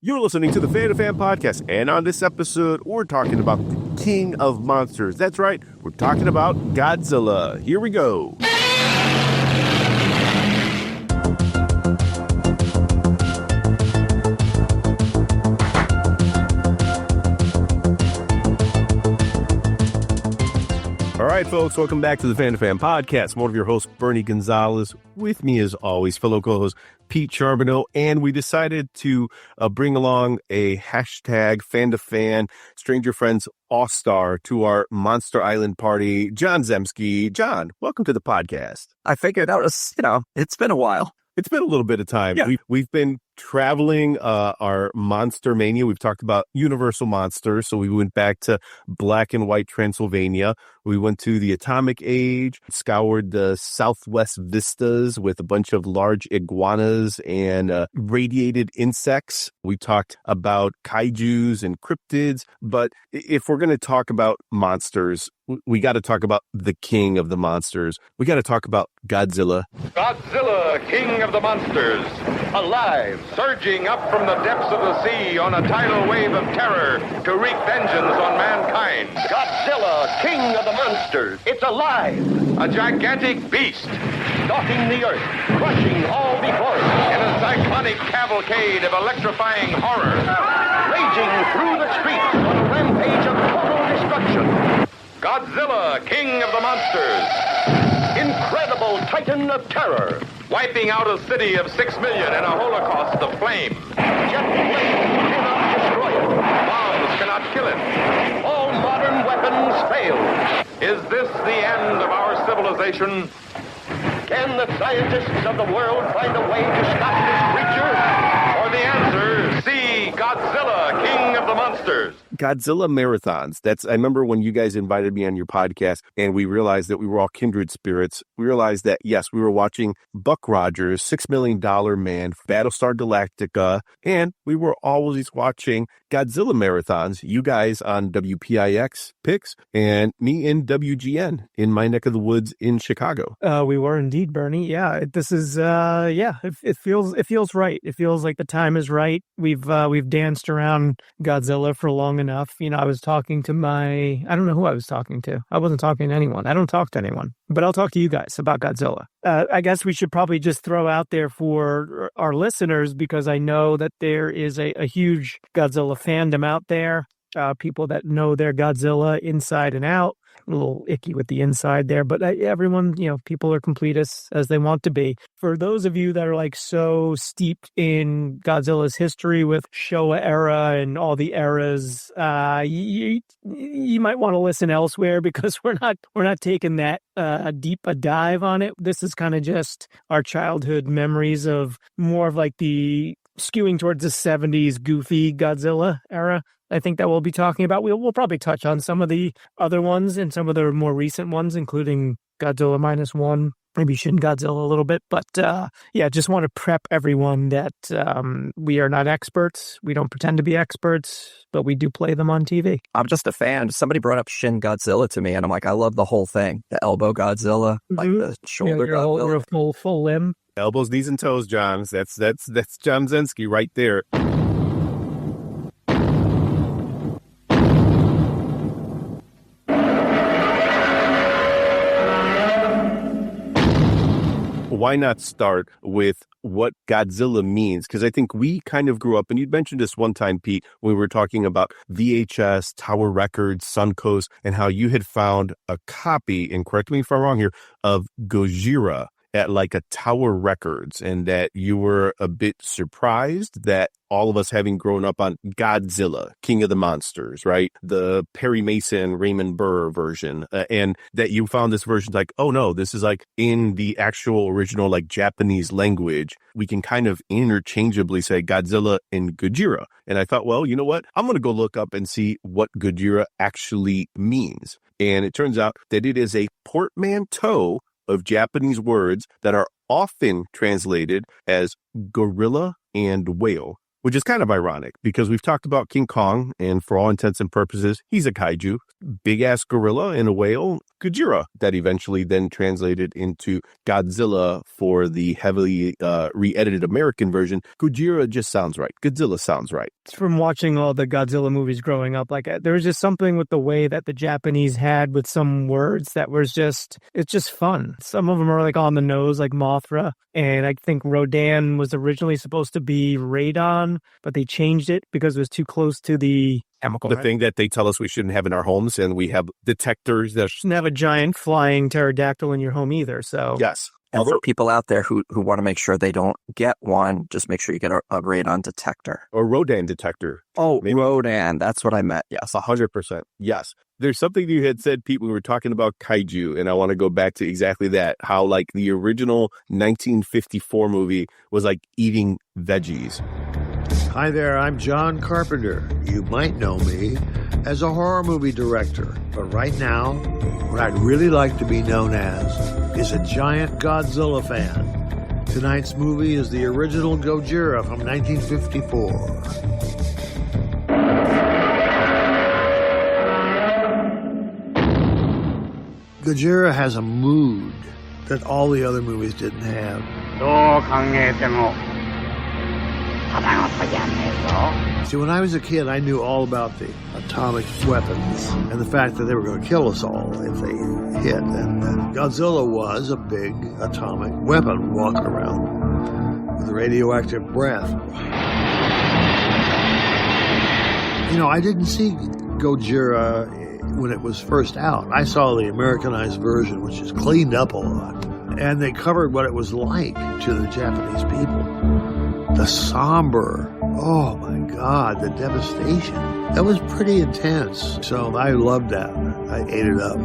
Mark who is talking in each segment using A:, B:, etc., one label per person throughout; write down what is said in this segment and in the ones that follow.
A: You're listening to the Fan2Fan Podcast, and on this episode, we're talking about the king of monsters. That's right, we're talking about Godzilla. Here we go. All right, folks, welcome back to the Fan2Fan Podcast. I'm one of your hosts, Bernie Gonzalez. With me, as always, fellow co-host Pete Charbonneau, and we decided to bring along a hashtag Fan2Fan Stranger Friends All-Star to our Monster Island party, John Zemski. John, welcome to the podcast.
B: I figured out, it's been a while.
A: It's been a little bit of time.
B: Yeah.
A: We've been traveling our Monster Mania. We've talked about Universal Monsters. So we went back to black and white Transylvania. We went to the Atomic Age, scoured the Southwest vistas with a bunch of large iguanas and radiated insects. We talked about kaijus and cryptids. But if we're going to talk about monsters, we got to talk about the king of the monsters. We got to talk about Godzilla.
C: Godzilla, king of the monsters, alive, surging up from the depths of the sea on a tidal wave of terror to wreak vengeance on mankind.
D: Godzilla, king of the monsters, it's alive.
C: A gigantic beast,
D: Stalking the earth, crushing all before it.
C: in a cyclonic cavalcade of electrifying horror.
D: Raging through the streets on a rampage of total destruction.
C: Godzilla, king of the monsters,
D: Incredible titan of terror.
C: wiping out a city of 6 million in a holocaust of flame.
D: Jet flames cannot destroy it.
C: Bombs cannot kill it.
D: All modern weapons fail.
C: Is this the end of our civilization?
D: Can the scientists of the world find a way to stop this creature?
C: For the answer, see Godzilla, king of the monsters.
A: Godzilla marathons. I remember when you guys invited me on your podcast and we realized that we were all kindred spirits. We realized that, yes, we were watching Buck Rogers, $6 Million Man, Battlestar Galactica, and we were always watching Godzilla marathons. You guys on WPIX picks and me in WGN in my neck of the woods in Chicago.
E: We were indeed, Bernie. Yeah, this is it feels right. It feels like the time is right. We've danced around Godzilla for long enough. I was talking to I don't know who I was talking to. I wasn't talking to anyone. I don't talk to anyone, but I'll talk to you guys about Godzilla. I guess we should probably just throw out there for our listeners, because I know that there is a huge Godzilla fandom out there. People that know their Godzilla inside and out. A little icky with the inside there, but everyone, people are completists as they want to be. For those of you that are so steeped in Godzilla's history with Showa era and all the eras, you might want to listen elsewhere, because we're not taking that deep a dive on it. This is kind of just our childhood memories of more of the skewing towards the 70s goofy Godzilla era. I think that we'll be talking about. We'll probably touch on some of the other ones and some of the more recent ones, including Godzilla -1, maybe Shin Godzilla a little bit. But just want to prep everyone that we are not experts. We don't pretend to be experts, but we do play them on TV.
B: I'm just a fan. Somebody brought up Shin Godzilla to me, and I'm like, I love the whole thing. The elbow Godzilla, the shoulder Godzilla.
E: Your full limb.
A: Elbows, knees, and toes, John. That's John Zemski right there. Why not start with what Godzilla means? Because I think we kind of grew up, and you'd mentioned this one time, Pete, when we were talking about VHS, Tower Records, Suncoast, and how you had found a copy, and correct me if I'm wrong here, of Gojira at a Tower Records, and that you were a bit surprised that all of us having grown up on Godzilla, King of the Monsters, right? The Perry Mason, Raymond Burr version, and that you found this version oh no, this is in the actual original Japanese language. We can kind of interchangeably say Godzilla and Gojira. And I thought, well, you know what? I'm going to go look up and see what Gojira actually means. And it turns out that it is a portmanteau of Japanese words that are often translated as gorilla and whale. which is kind of ironic because we've talked about King Kong, and for all intents and purposes, he's a kaiju, big ass gorilla and a whale, Gojira, that eventually then translated into Godzilla for the heavily re-edited American version. Gojira just sounds right. Godzilla sounds right.
E: From watching all the Godzilla movies growing up, like there was just something with the way that the Japanese had with some words that was just, it's just fun. Some of them are like on the nose, like Mothra. And I think Rodan was originally supposed to be Radon, but they changed it because it was too close to the chemical.
A: The thing that they tell us we shouldn't have in our homes, and we have detectors that
E: shouldn't have a giant flying pterodactyl in your home either. So
A: yes.
B: And for people out there who want to make sure they don't get one, just make sure you get a radon detector.
A: Or Rodan detector.
B: Oh, maybe. Rodan. That's what I meant. Yes.
A: 100%. Yes. There's something you had said, Pete, when we were talking about kaiju, and I want to go back to exactly that. How, like, the original 1954 movie was like eating veggies.
F: Hi there, I'm John Carpenter. You might know me as a horror movie director, but right now, what I'd really like to be known as is a giant Godzilla fan. Tonight's movie is the original Gojira from 1954. Gojira has a mood that all the other movies didn't have. See, when I was a kid, I knew all about the atomic weapons and the fact that they were going to kill us all if they hit. And Godzilla was a big atomic weapon walking around with radioactive breath. You know, I didn't see Gojira when it was first out. I saw the Americanized version, which is cleaned up a lot. And they covered what it was like to the Japanese people. The somber, oh my God, the devastation. That was pretty intense. So I loved that. I ate it up.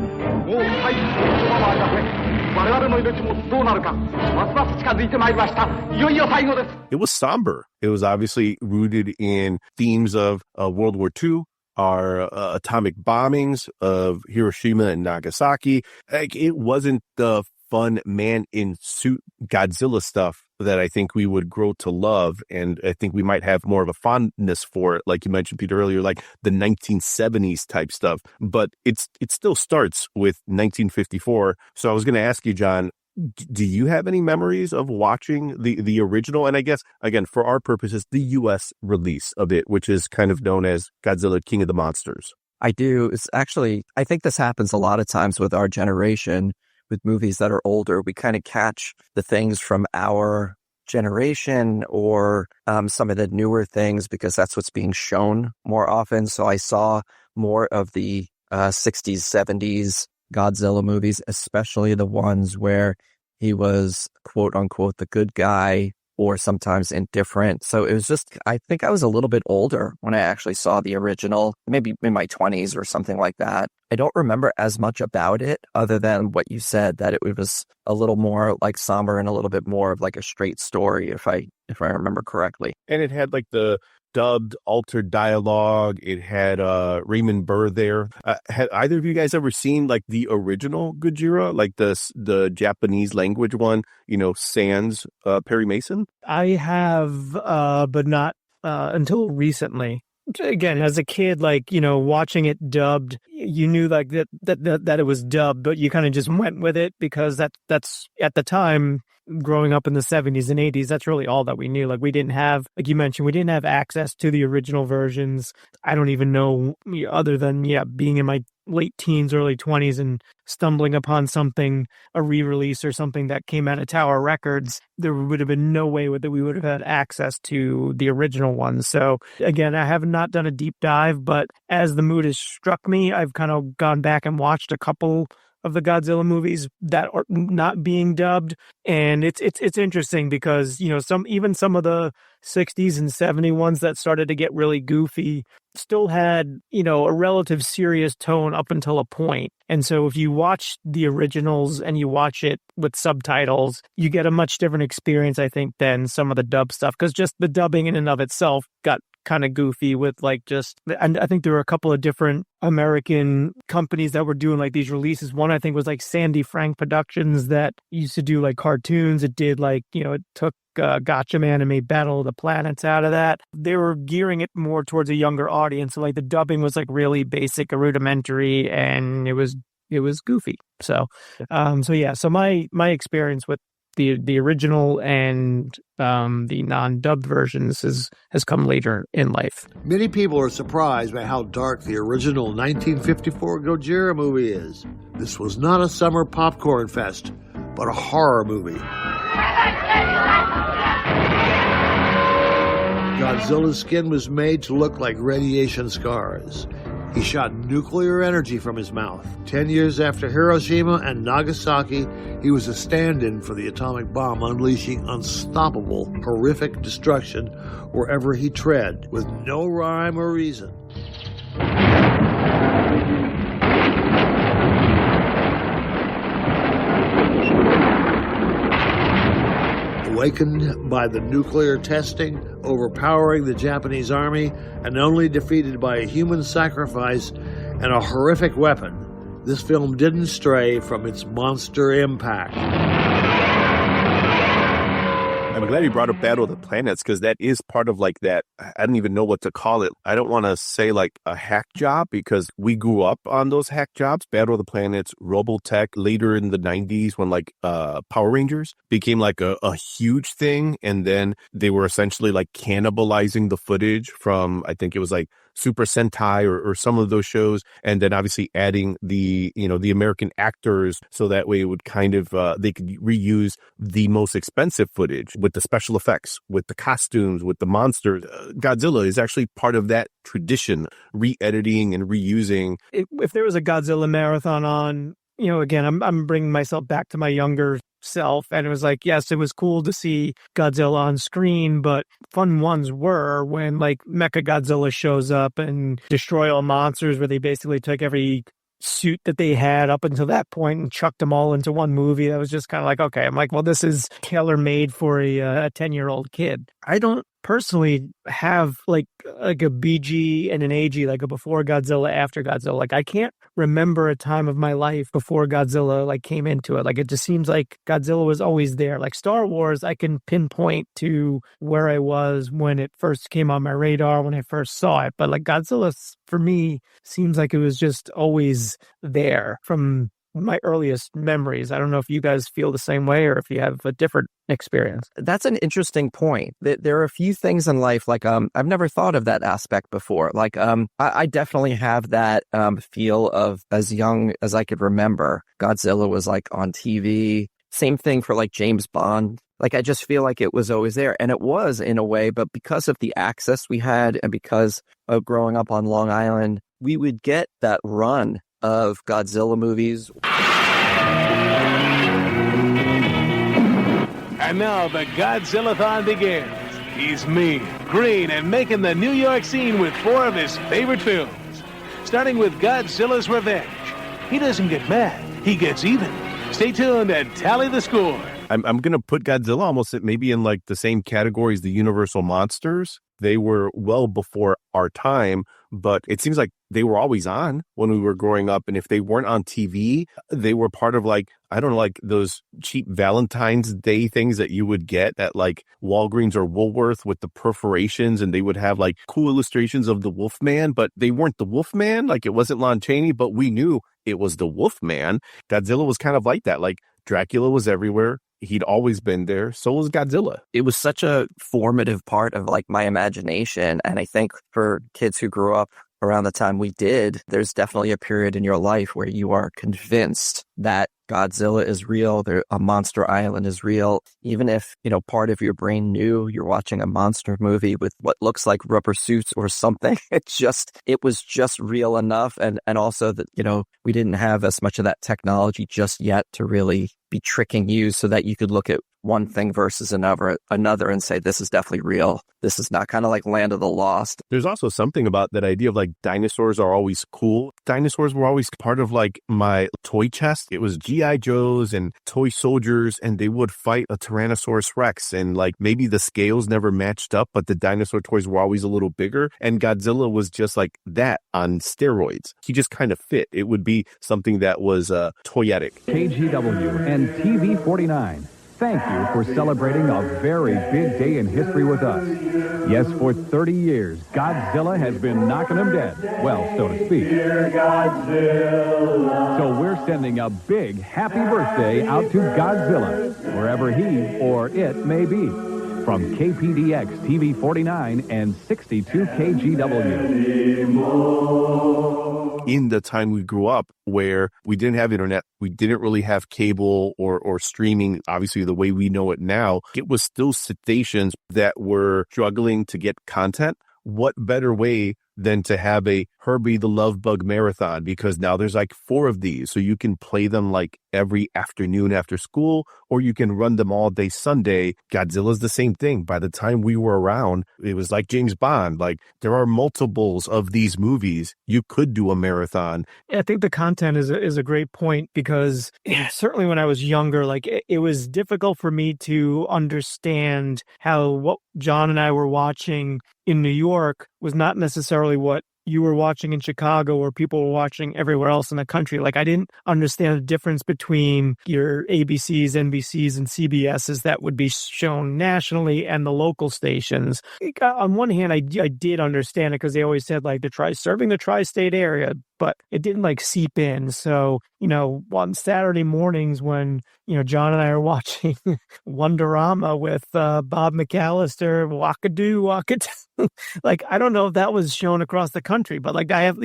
A: It was somber. It was obviously rooted in themes of World War II, our atomic bombings of Hiroshima and Nagasaki. Like, it wasn't the fun man-in-suit Godzilla stuff that I think we would grow to love, and I think we might have more of a fondness for it, like you mentioned, Peter, earlier, like the 1970s type stuff. But it still starts with 1954. So I was going to ask you, John, do you have any memories of watching the original? And I guess, again, for our purposes, the U.S. release of it, which is kind of known as Godzilla King of the Monsters.
B: I do. It's actually, I think this happens a lot of times with our generation. With movies that are older, we kind of catch the things from our generation or some of the newer things because that's what's being shown more often. So I saw more of the 60s, 70s Godzilla movies, especially the ones where he was, quote unquote, the good guy or sometimes indifferent. So it was just, I think I was a little bit older when I actually saw the original, maybe in my 20s or something like that. I don't remember as much about it other than what you said, that it was a little more like somber and a little bit more of like a straight story, if I remember correctly.
A: And it had like the dubbed altered dialogue. It had Raymond Burr there. Had either of you guys ever seen like the original Gojira, like the Japanese language one, you know, sans Perry Mason?
E: I have, but not until recently. Again, as a kid, like, you know, watching it dubbed, you knew like that it was dubbed, but you kind of just went with it because that's at the time, growing up in the 70s and 80s, that's really all that we knew. Like, we didn't have, like you mentioned, we didn't have access to the original versions. I don't even know, other than, being in my late teens, early 20s and stumbling upon something, a re-release or something that came out of Tower Records, there would have been no way that we would have had access to the original ones. So again, I have not done a deep dive, but as the mood has struck me, I've kind of gone back and watched a couple of the Godzilla movies that are not being dubbed, and it's interesting because, you know, some of the 60s and 70s ones that started to get really goofy still had, you know, a relative serious tone up until a point. And so if you watch the originals and you watch it with subtitles, you get a much different experience, I think, than some of the dub stuff, because just the dubbing in and of itself got kind of goofy with like and I think there were a couple of different American companies that were doing like these releases. One, I think, was like Sandy Frank Productions that used to do like cartoons. It did like, you know, it took Gotcha anime Battle of the Planets out of that. They were gearing it more towards a younger audience. So like the dubbing was like really basic, rudimentary, and it was goofy. So so my experience with the original and the non-dubbed versions has come later in life.
F: Many people are surprised by how dark the original 1954 Gojira movie is. This was not a summer popcorn fest, but a horror movie. Godzilla's skin was made to look like radiation scars. He shot nuclear energy from his mouth. 10 years after Hiroshima and Nagasaki, he was a stand-in for the atomic bomb, unleashing unstoppable, horrific destruction wherever he tread, with no rhyme or reason. Awakened by the nuclear testing, overpowering the Japanese army, and only defeated by a human sacrifice and a horrific weapon, this film didn't stray from its monster impact.
A: I'm glad you brought up Battle of the Planets, because that is part of like that. I don't even know what to call it. I don't want to say like a hack job, because we grew up on those hack jobs. Battle of the Planets, Robotech, later in the 90s when like Power Rangers became like a huge thing. And then they were essentially like cannibalizing the footage from, I think it was like Super Sentai or some of those shows, and then obviously adding the American actors, so that way it would kind of they could reuse the most expensive footage with the special effects, with the costumes, with the monsters. Godzilla is actually part of that tradition, re-editing and reusing.
E: If there was a Godzilla marathon on, again, I'm bringing myself back to my younger self, and it was like, yes, it was cool to see Godzilla on screen, but fun ones were when like Mecha Godzilla shows up and destroy all monsters, where they basically took every suit that they had up until that point and chucked them all into one movie. That was just kind of like, okay, I'm like, well, this is tailor-made for a 10-year-old kid. I don't personally have like a BG and an AG, like a before Godzilla, after Godzilla. Like I can't remember a time of my life before Godzilla like came into it. Like it just seems like Godzilla was always there. Like Star Wars, I can pinpoint to where I was when it first came on my radar, when I first saw it. But like Godzilla, for me, seems like it was just always there from my earliest memories. I don't know if you guys feel the same way or if you have a different experience.
B: That's an interesting point. There are a few things in life, like I've never thought of that aspect before. Like I definitely have that feel of, as young as I could remember, Godzilla was like on TV. Same thing for like James Bond. Like I just feel like it was always there, and it was in a way, but because of the access we had and because of growing up on Long Island, we would get that run of Godzilla movies.
G: And now the Godzilla-thon begins. He's mean, green, and making the New York scene with 4 of his favorite films. Starting with Godzilla's Revenge. He doesn't get mad, he gets even. Stay tuned and tally the score.
A: I'm going to put Godzilla almost maybe in like the same category as the Universal monsters. They were well before our time, but it seems like they were always on when we were growing up. And if they weren't on TV, they were part of like, I don't know, like those cheap Valentine's Day things that you would get at like Walgreens or Woolworth with the perforations, and they would have like cool illustrations of the Wolfman, but they weren't the Wolfman. Like it wasn't Lon Chaney, but we knew it was the Wolfman. Godzilla was kind of like that. Like Dracula was everywhere. He'd always been there. So was Godzilla.
B: It was such a formative part of like my imagination. And I think for kids who grew up around the time we did, there's definitely a period in your life where you are convinced that Godzilla is real, a monster island is real. Even if, part of your brain knew you're watching a monster movie with what looks like rubber suits or something, it was just real enough. And also that, we didn't have as much of that technology just yet to really be tricking you so that you could look at one thing versus another and say, this is definitely real. This is not kind of like Land of the Lost.
A: There's also something about that idea of like dinosaurs are always cool. Dinosaurs were always part of like my toy chest. It was G.I. Joes and toy soldiers, and they would fight a Tyrannosaurus Rex, and like maybe the scales never matched up, but the dinosaur toys were always a little bigger, and Godzilla was just like that on steroids. He just kind of fit. It would be something that was toyetic.
H: KGW and TV 49. thank you for celebrating a very big day in history with us. Yes, for 30 years, Godzilla has been knocking them dead. Well, so to speak. Dear Godzilla. So we're sending a big happy birthday out to Godzilla, wherever he or it may be. From KPDX TV 49 and 62 KGW.
A: In the time we grew up where we didn't have internet, we didn't really have cable or streaming, obviously the way we know it now, it was still stations that were struggling to get content. What better way than to have a Herbie the Love Bug marathon? Because now there's like 4 of these. So you can play them like every afternoon after school, or you can run them all day Sunday. Godzilla's the same thing. By the time we were around, it was like James Bond. Like there are multiples of these movies. You could do a marathon.
E: I think the content is a great point because certainly when I was younger, like it was difficult for me to understand how what John and I were watching in New York was not necessarily what you were watching in Chicago or people were watching everywhere else in the country. Like I didn't understand the difference between your ABCs, NBCs, and CBSs that would be shown nationally and the local stations. On one hand, I did understand it because they always said like serving the tri-state area, but it didn't like seep in. So, on Saturday mornings when, John and I are watching Wonderama with Bob McAllister, Wakadoo, Wakadoo. Like, I don't know if that was shown across the country, but like I have,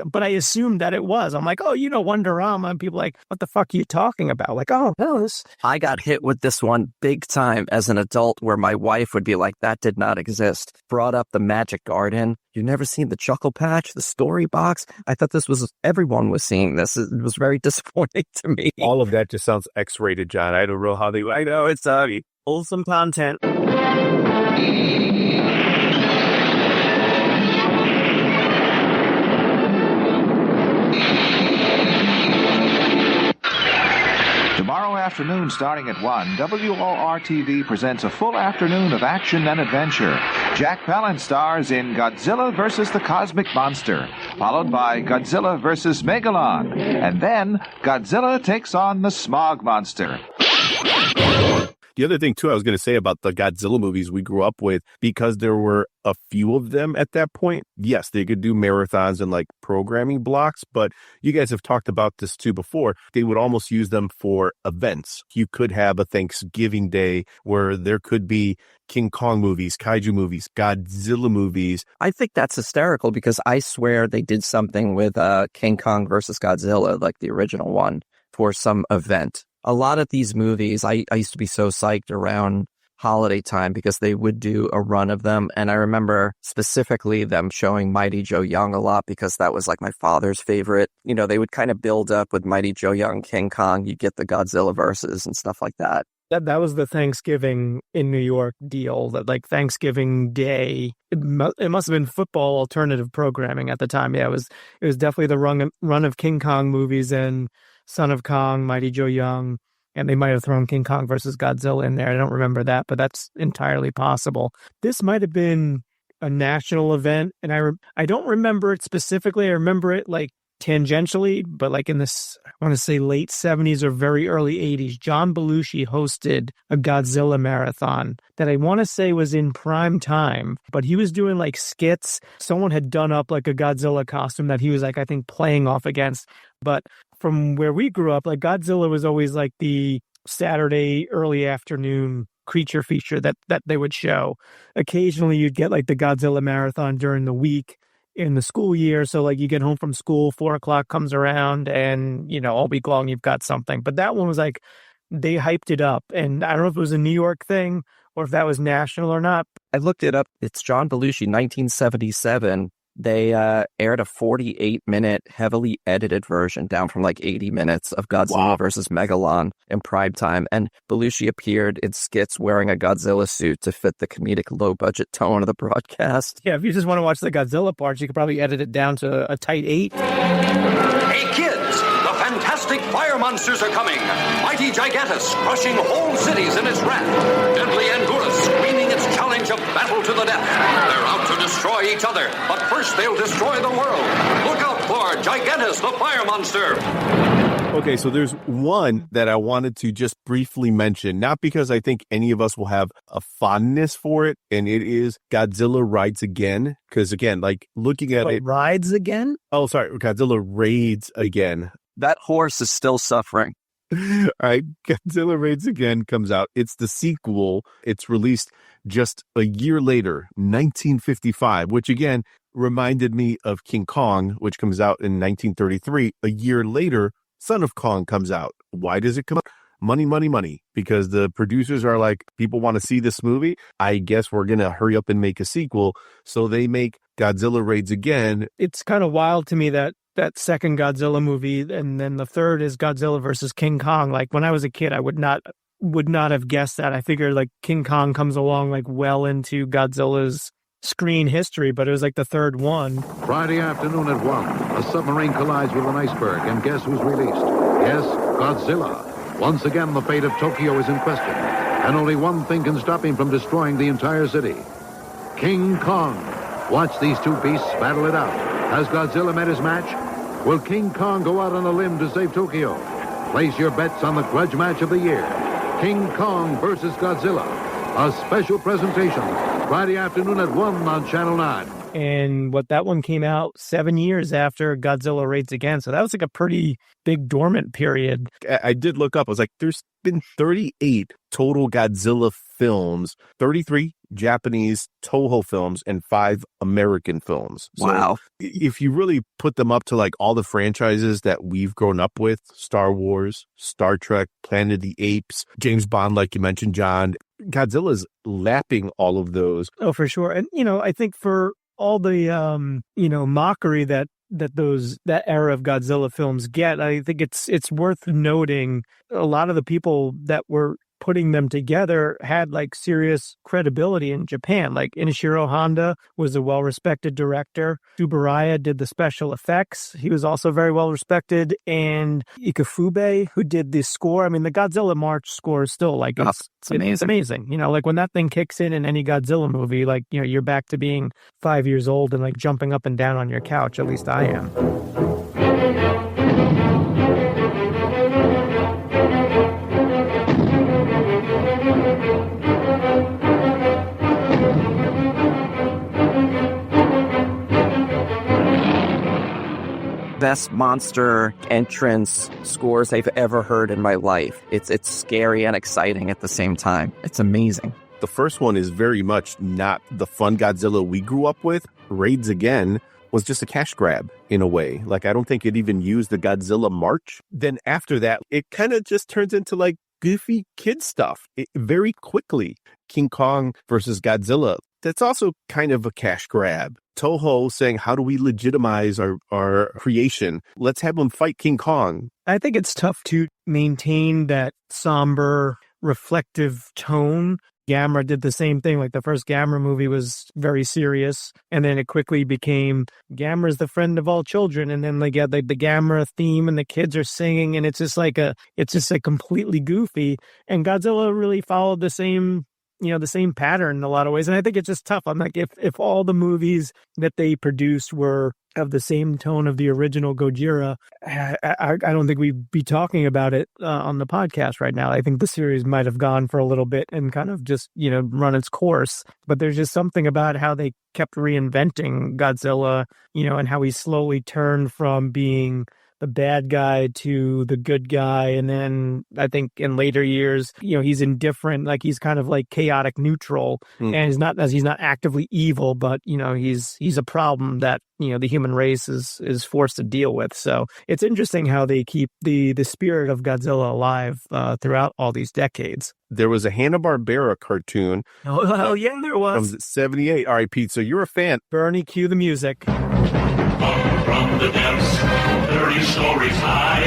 E: but I assumed that it was. I'm like, oh, Wonderama. And people are like, what the fuck are you talking about? Like, oh, this.
B: I got hit with this one big time as an adult where my wife would be like, that did not exist. Brought up the Magic Garden. You've never seen the Chuckle Patch, the Story Box? I thought everyone was seeing this. It was very disappointing to me.
A: All of that just sounds X-rated, John. I don't know how I know it's
E: wholesome content.
I: Tomorrow afternoon, starting at 1, WOR-TV presents a full afternoon of action and adventure. Jack Palance stars in Godzilla vs. the Cosmic Monster, followed by Godzilla vs. Megalon, and then Godzilla takes on the Smog Monster.
A: The other thing, too, I was going to say about the Godzilla movies we grew up with, because there were a few of them at that point, yes, they could do marathons and like programming blocks, but you guys have talked about this too before. They would almost use them for events. You could have a Thanksgiving Day where there could be King Kong movies, kaiju movies, Godzilla movies.
B: I think that's hysterical because I swear they did something with King Kong versus Godzilla, like the original one, for some event. A lot of these movies, I used to be so psyched around holiday time because they would do a run of them. And I remember specifically them showing Mighty Joe Young a lot because that was like my father's favorite. They would kind of build up with Mighty Joe Young, King Kong. You get the Godzilla verses and stuff like that.
E: That was the Thanksgiving in New York deal, that like Thanksgiving Day, it must have been football alternative programming at the time. Yeah, it was definitely the run of King Kong movies and Son of Kong, Mighty Joe Young, and they might have thrown King Kong versus Godzilla in there. I don't remember that, but that's entirely possible. This might have been a national event, and I don't remember it specifically. I remember it like tangentially, but like in this, I want to say late 70s or very early 80s, John Belushi hosted a Godzilla marathon that I want to say was in prime time, but he was doing like skits. Someone had done up like a Godzilla costume that he was like, I think, playing off against. But from where we grew up, like Godzilla was always like the Saturday early afternoon creature feature that they would show. Occasionally you'd get like the Godzilla marathon during the week in the school year. So like you get home from school, 4:00 comes around and, all week long you've got something. But that one was like, they hyped it up. And I don't know if it was a New York thing or if that was national or not.
B: I looked it up. It's John Belushi, 1977. They aired a 48-minute heavily edited version down from like 80 minutes of Godzilla versus Megalon in prime time. And Belushi appeared in skits wearing a Godzilla suit to fit the comedic low-budget tone of the broadcast.
E: Yeah, if you just want to watch the Godzilla parts, you could probably edit it down to a tight 8.
J: Hey, kids! The fantastic fire monsters are coming! Mighty Gigantus crushing whole cities in its wrath! Deadly Angurus screaming its challenge of battle to the death! They're out to destroy each other, but first they'll destroy the world! Look out for Gigantus the Fire Monster!
A: Okay, so there's one that I wanted to just briefly mention, not because I think any of us will have a fondness for it, and it is Godzilla Rides Again. Because again, like looking at it.
E: Rides again?
A: Oh, sorry. Godzilla Raids Again.
B: That horse is still suffering.
A: All right, Godzilla Raids Again comes out. It's the sequel. It's released just a year later, 1955, which again reminded me of King Kong, which comes out in 1933. A year later, Son of Kong comes out. Why does it come out? Money, money, money. Because the producers are like, people want to see this movie. I guess we're going to hurry up and make a sequel. So they make Godzilla Raids Again.
E: It's kind of wild to me that second Godzilla movie and then the third is Godzilla versus King Kong. Like when I was a kid, I would not have guessed that. I figured like King Kong comes along like well into Godzilla's screen history, but it was like the third one.
K: Friday afternoon at 1, a submarine collides with an iceberg, and guess who's released? Yes, Godzilla. Once again, the fate of Tokyo is in question, and only one thing can stop him from destroying the entire city. King Kong. Watch these two beasts battle it out. Has Godzilla met his match? Will King Kong go out on a limb to save Tokyo? Place your bets on the grudge match of the year. King Kong versus Godzilla. A special presentation, Friday afternoon at 1 on Channel 9.
E: And that one came out 7 years after Godzilla Raids Again. So that was like a pretty big dormant period.
A: I did look up. I was like, there's been 38 total Godzilla films, 33 Japanese Toho films, and 5 American films. So
B: wow.
A: If you really put them up to like all the franchises that we've grown up with, Star Wars, Star Trek, Planet of the Apes, James Bond, like you mentioned, John, Godzilla's lapping all of those.
E: Oh, for sure. And, I think for all the, mockery that era of Godzilla films get, I think it's worth noting a lot of the people that were putting them together had like serious credibility in Japan. Like Inishiro Honda was a well-respected director. Tsuburaya did the special effects. He was also very well-respected. And Ikefube, who did the score. I mean, the Godzilla March score is still like, it's amazing. It's amazing. Like when that thing kicks in any Godzilla movie, like, you're back to being 5 years old and like jumping up and down on your couch. At least I am.
B: Best monster entrance scores I've ever heard in my life. It's scary and exciting at the same time. It's amazing.
A: The first one is very much not the fun Godzilla we grew up with. Raids Again was just a cash grab in a way. Like, I don't think it even used the Godzilla March. Then after that, it kind of just turns into like goofy kid stuff very quickly. King Kong versus Godzilla. That's also kind of a cash grab. Toho saying, how do we legitimize our creation? Let's have them fight King Kong.
E: I think it's tough to maintain that somber, reflective tone. Gamera did the same thing. Like the first Gamera movie was very serious, and then it quickly became Gamera's the friend of all children, and then like the Gamera theme, and the kids are singing, and it's just like completely goofy. And Godzilla really followed the same pattern in a lot of ways. And I think it's just tough. I'm like, if all the movies that they produced were of the same tone of the original Gojira, I don't think we'd be talking about it on the podcast right now. I think the series might have gone for a little bit and kind of just, run its course. But there's just something about how they kept reinventing Godzilla, and how he slowly turned from being the bad guy to the good guy. And then I think in later years, he's indifferent, like he's kind of like chaotic neutral, and he's not actively evil, but he's a problem that the human race is forced to deal with. So it's interesting how they keep the spirit of Godzilla alive throughout all these decades.
A: There was a Hanna-Barbera cartoon.
E: Oh yeah, there was.
A: From 78. All right, Pete, so you're a fan.
E: Bernie, cue the music.
L: From the depths, 30 stories high,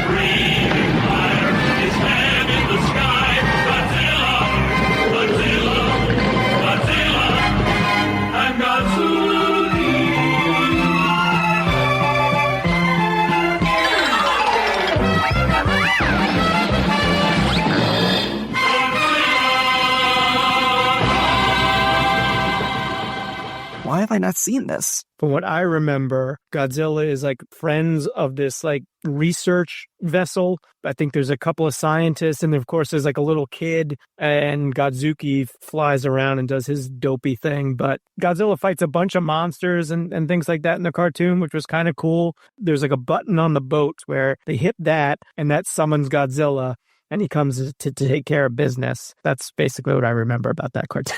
L: breathing fire, his hand in the sky. Godzilla, Godzilla, Godzilla, and Godzooky.
B: Why have I I not seen this?
E: From what I remember, Godzilla is like friends of this like research vessel. I think there's a couple of scientists, and of course there's like a little kid, and Godzuki flies around and does his dopey thing. But Godzilla fights a bunch of monsters and things like that in the cartoon, which was kind of cool. There's like a button on the boat where they hit that, and that summons Godzilla, and he comes to take care of business. That's basically what I remember about that cartoon.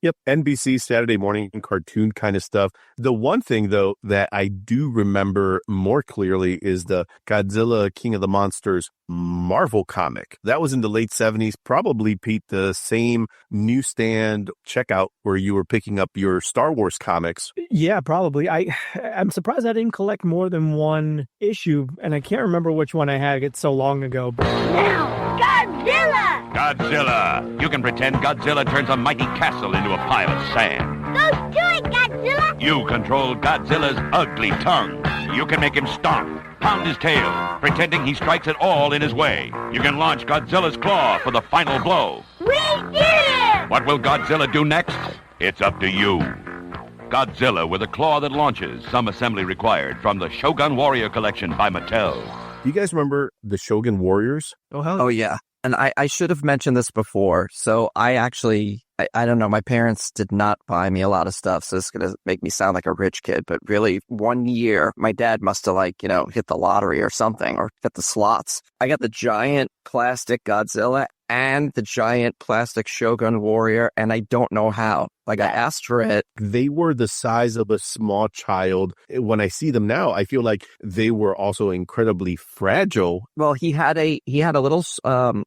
A: Yep, NBC Saturday morning cartoon kind of stuff. The one thing, though, that I do remember more clearly is the Godzilla King of the Monsters Marvel comic. That was in the late 70s, probably, Pete, the same newsstand checkout where you were picking up your Star Wars comics.
E: Yeah, probably. I'm surprised I didn't collect more than one issue, and I can't remember which one I had. It's so long ago.
M: Now, Godzilla!
J: Godzilla! You can pretend Godzilla turns a mighty castle into a pile of sand.
M: Go do it, Godzilla!
J: You control Godzilla's ugly tongue. You can make him stomp, pound his tail, pretending he strikes it all in his way. You can launch Godzilla's claw for the final blow.
M: We did it!
J: What will Godzilla do next? It's up to you. Godzilla with a claw that launches, some assembly required, from the Shogun Warrior collection by Mattel.
A: Do you guys remember the Shogun Warriors?
B: Oh, yeah. And I should have mentioned this before. So I don't know, my parents did not buy me a lot of stuff. So it's going to make me sound like a rich kid. But really, one year, my dad must have hit the lottery or something, or hit the slots. I got the giant plastic Godzilla and the giant plastic Shogun Warrior, and I don't know how. I asked for it.
A: They were the size of a small child. When I see them now, I feel like they were also incredibly fragile.
B: Well, he had a little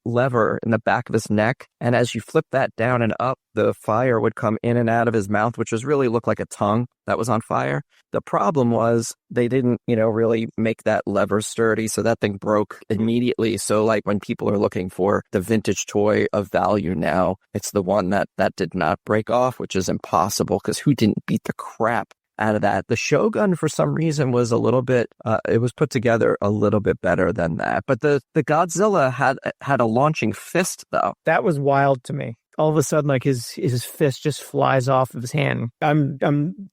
B: lever in the back of his neck, and as you flip that down and up, the fire would come in and out of his mouth, which really looked like a tongue that was on fire. The problem was they didn't, really make that lever sturdy, so that thing broke immediately. So when people are looking for the vintage toy of value now, it's the one that did not break off, which is impossible because who didn't beat the crap out of that? The Shogun, for some reason, was a little bit, it was put together a little bit better than that. But the Godzilla had a launching fist, though.
E: That was wild to me. All of a sudden, his fist just flies off of his hand. I'm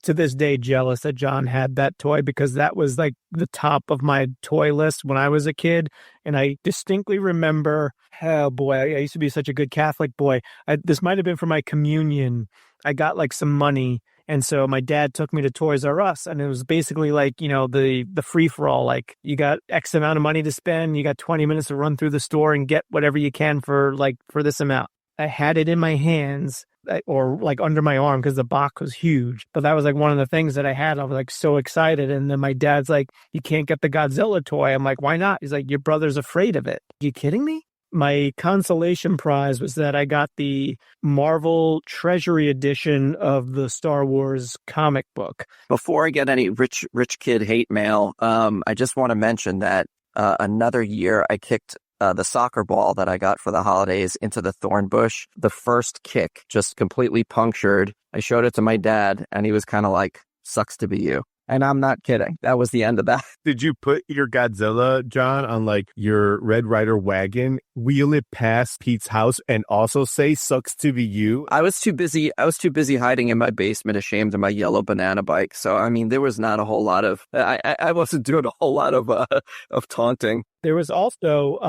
E: to this day jealous that John had that toy, because that was the top of my toy list when I was a kid. And I distinctly remember, oh boy, I used to be such a good Catholic boy. This might have been for my communion. I got some money. And so my dad took me to Toys R Us, and it was basically the free for all. You got X amount of money to spend. You got 20 minutes to run through the store and get whatever you can for this amount. I had it in my hands or under my arm because the box was huge. But that was one of the things that I had. I was so excited. And then my dad's you can't get the Godzilla toy. I'm like, why not? He's like, your brother's afraid of it. You kidding me? My consolation prize was that I got the Marvel Treasury edition of the Star Wars comic book.
B: Before I get any rich kid hate mail, I just want to mention that another year I kicked the soccer ball that I got for the holidays into the thorn bush. The first kick just completely punctured. I showed it to my dad, and he was kind of like, sucks to be you. And I'm not kidding. That was the end of that.
A: Did you put your Godzilla, John, on your Red Ryder wagon, wheel it past Pete's house, and also say sucks to be you?
B: I was too busy hiding in my basement, ashamed of my yellow banana bike. So, there was not a whole lot of, I wasn't doing a whole lot of taunting.
E: There was also,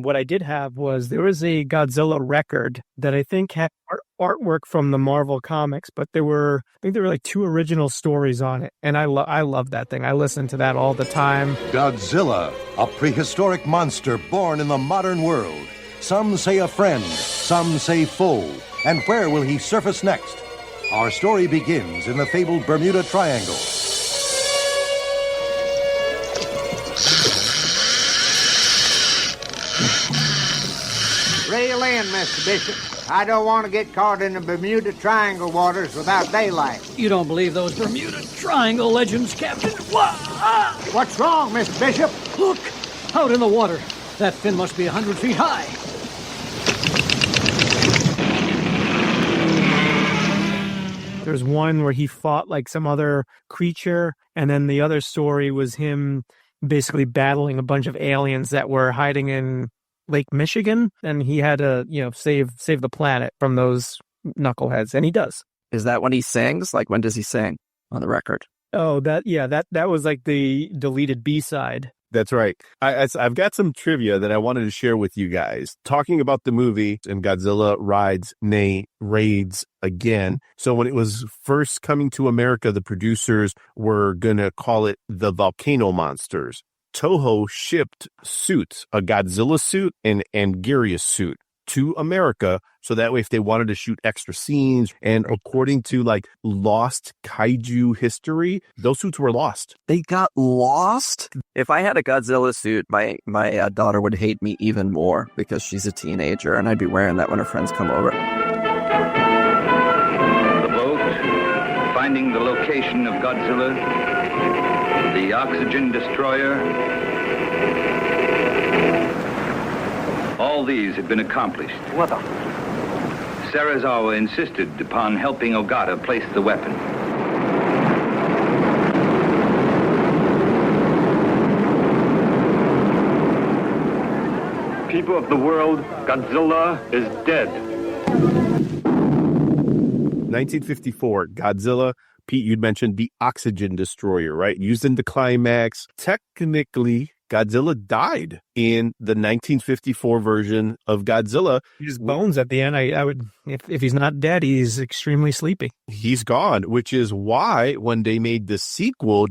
E: what I did have was, there was a Godzilla record that I think had artwork from the Marvel comics, but I think there were 2 original stories on it. And I love that thing. I listen to that all the time.
N: Godzilla, a prehistoric monster born in the modern world. Some say a friend, some say foe. And where will he surface next? Our story begins in the fabled Bermuda Triangle.
O: Reel in, Mr. Bishop. I don't want to get caught in the Bermuda Triangle waters without daylight.
P: You don't believe those Bermuda Triangle legends, Captain?
O: What's wrong, Mr. Bishop?
P: Look, out in the water. That fin must be 100 feet high.
E: There's one where he fought some other creature, and then the other story was him basically battling a bunch of aliens that were hiding in Lake Michigan, and he had to, save the planet from those knuckleheads, and he does.
B: Is that when he sings? When does he sing? on the record.
E: Oh, that was like the deleted B-side.
A: That's right. I've got some trivia that I wanted to share with you guys. Talking about the movie and Godzilla raids again. So when it was first coming to America, the producers were going to call it the Volcano Monsters. Toho shipped suits, a Godzilla suit and Anguirus suit, to America, so that way if they wanted to shoot extra scenes, and according to like lost kaiju history, those suits were lost.
B: They got lost? If I had a Godzilla suit, my daughter would hate me even more because she's a teenager, and I'd be wearing that when her friends come over.
Q: The boat, finding the location of Godzilla, the oxygen destroyer, all these had been accomplished.
O: What the?
Q: Serizawa insisted upon helping Ogata place the weapon.
R: People of the world, Godzilla is dead.
A: 1954, Godzilla. Pete, you'd mentioned the oxygen destroyer, right? Used in the climax. Technically, Godzilla died in the 1954 version of Godzilla.
E: His bones at the end, I would, if he's not dead, he's extremely sleepy.
A: He's gone, which is why when they made the sequel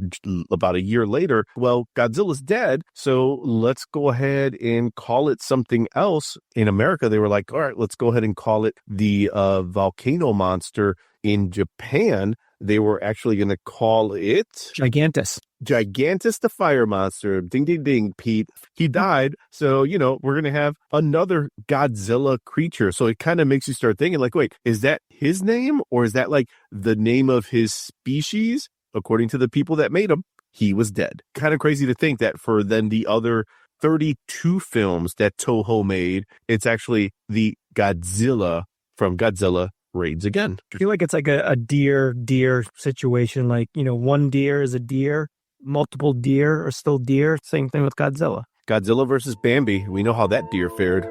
A: about a year later, well, Godzilla's dead, so let's go ahead and call it something else. In America, they were like, all right, let's go ahead and call it the Volcano Monster. In Japan, they were actually going to call it
E: Gigantus
A: the fire monster. Ding, ding, ding, Pete. He died. So, we're going to have another Godzilla creature. So it kind of makes you start thinking like, wait, is that his name? Or is that like the name of his species? According to the people that made him, he was dead. Kind of crazy to think that for then the other 32 films that Toho made, it's actually the Godzilla from Godzilla Raids Again.
E: I feel like it's like a deer situation. Like, one deer is a deer, multiple deer are still deer. Same thing with Godzilla.
A: Godzilla versus Bambi. We know how that deer fared.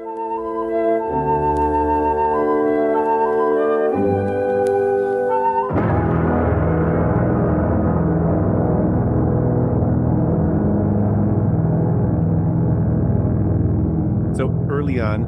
A: So early on,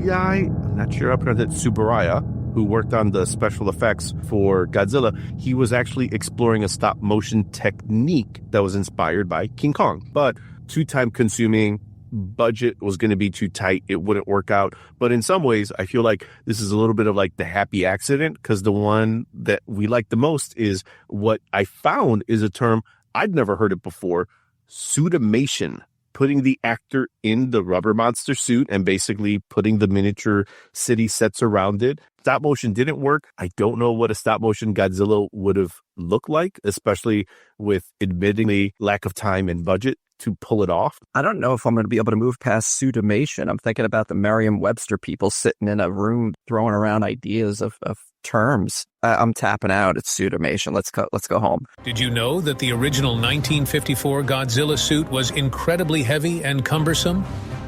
A: I'm not sure how to pronounce it, Tsuburaya, who worked on the special effects for Godzilla, he was actually exploring a stop motion technique that was inspired by King Kong. But too time consuming, budget was going to be too tight, it wouldn't work out. But in some ways, I feel like this is a little bit of like the happy accident, because the one that we like the most is what I found is a term, I'd never heard it before, suitimation. Putting the actor in the rubber monster suit and basically putting the miniature city sets around it. Stop motion didn't work. I don't know what a stop motion Godzilla would have looked like, especially with admittingly lack of time and budget to pull it off.
B: I don't know if I'm going to be able to move past suitimation. I'm thinking about the Merriam-Webster people sitting in a room throwing around ideas of terms. I'm tapping out. It's suitimation. Let's go home.
S: Did you know that the original 1954 Godzilla suit was incredibly heavy and cumbersome?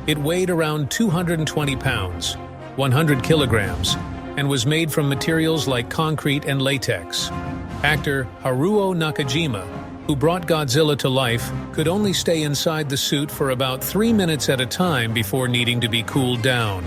S: It weighed around 220 pounds, 100 kilograms, and was made from materials like concrete and latex. Actor Haruo Nakajima, who brought Godzilla to life, could only stay inside the suit for about 3 minutes at a time before needing to be cooled down.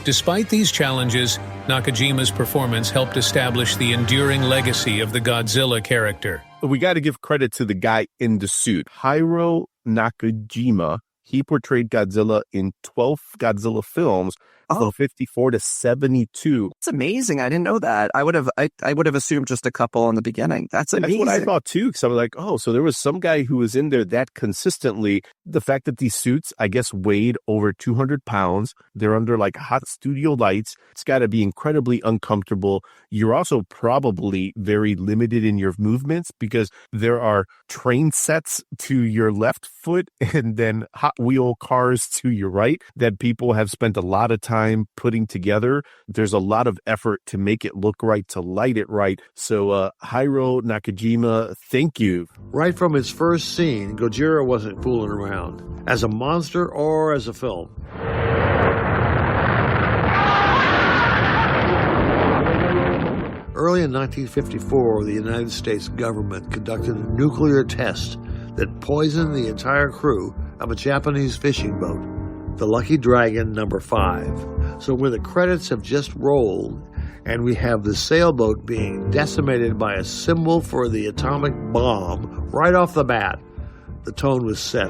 S: Despite these challenges, Nakajima's performance helped establish the enduring legacy of the Godzilla character.
A: We got to give credit to the guy in the suit. Haruo Nakajima, he portrayed Godzilla in 12 Godzilla films, from 54 to 72.
B: It's amazing. I didn't know that. I would have assumed just a couple in the beginning. That's amazing.
A: That's what I thought too, because I was like, oh, so there was some guy who was in there that consistently. The fact that these suits, I guess, weighed over 200 pounds. They're under like hot studio lights. It's got to be incredibly uncomfortable. You're also probably very limited in your movements because there are train sets to your left foot and then Hot Wheel cars to your right that people have spent a lot of time putting together. There's a lot of effort to make it look right, to light it right. So Haruo Nakajima, thank you.
F: Right from its first scene, Gojira wasn't fooling around, as a monster or as a film. early in 1954, the United States government conducted a nuclear test that poisoned the entire crew of a Japanese fishing boat, the Lucky Dragon No. 5. So when the credits have just rolled and we have the sailboat being decimated by a symbol for the atomic bomb right off the bat, the tone was set.